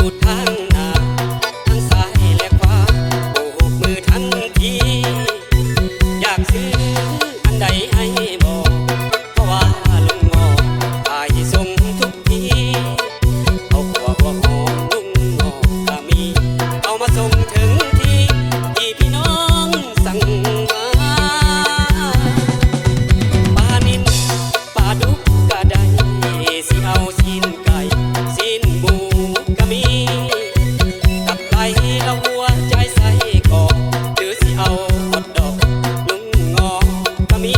อยู่ทางหน้าทั้งซ้ายและขวาโบกมือทันทีอยากซื้ออันใดให้บอกเพราะว่าลุงงออายส่งทุกทีเอาหัวหอมลุงงอก็มีเอามาส่งถึงที่พี่น้องสั่งมาปลานิลปลาดุกก็ได้สิเอาสิ้นไก่สิ้นหมูก็มีตับไก่ละหัวใจใส่กอกหรือสิเอาฮอทดอกลุงงอก็มี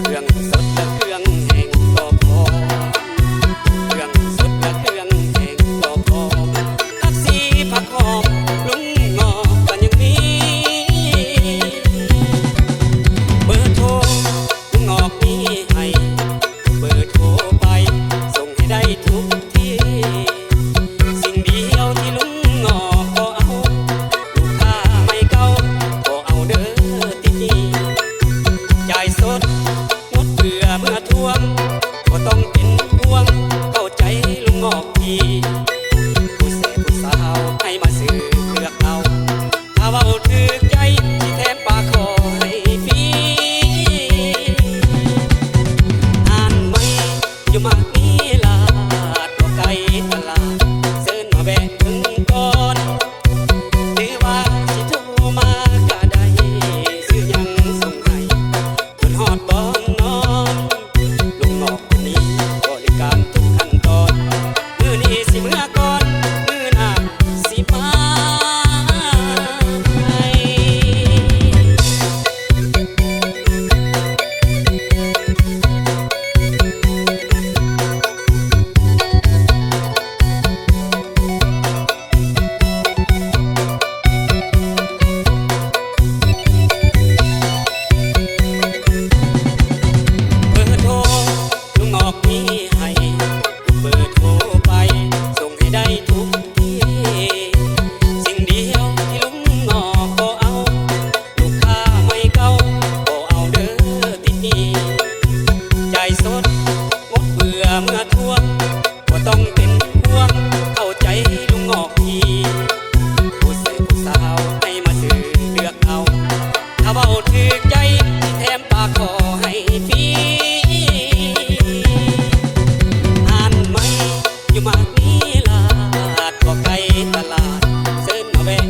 เครื่องสดและเครื่องแห้งก็พอเครื่องสดและเครื่องแห้งก็พอผักชีผักหอมลุงงอก็ยังมีเบอร์โทรลุงงอกมีให้เบอร์โทรไปส่งให้ได้ทุกที่สิ่งเดียวที่ลุงงอกก็เอาลูกค้าไม่เก่าก็เอาเด้อติดหนี้จ่ายสดงดเบื่อเมื่อทวงก็ต้องเป็นห่วงเข้าใจลุงงอกทีผู้เสพผู้สาวให้มาซื้อเลือกเอาถ้าเว้าถึกใจที่แถมปากคอให้ฟรีอ่านไหมอยู่มากนี้ลาดก็ไกลตลาดเสิร์นมาแวะถึงก่อนหรือว่าสิโทรมาก็ได้ซื้อหยังส่งให้จนฮอดบ่นอนลุงงอกคนนี้บริการทุกขั้นตอนมื้อนี้สิเมื่อก่อนมื้อหน้าสิมาให้ เบอร์โทรลุงงอกมีให้เบอร์โทรไปส่งให้ได้ทุกที่สิ่งเดียวที่ลุงงอกก็เอาลูกค้าไม่เก่าก็เอาเด้อติดหนี้จ่ายสดงดเบื่อเมื่อทวงก็ต้องเป็นห่วงเข้าใจลุงงอกทีผู้เสพผู้สาวให้มาซื้อเลือกเอาถ้าเว้าถึกใจแถมปากคอให้ฟรีอ่านไหมอยู่มากนี้ลาดก็ไกลตลาดเสิร์นมาแวะ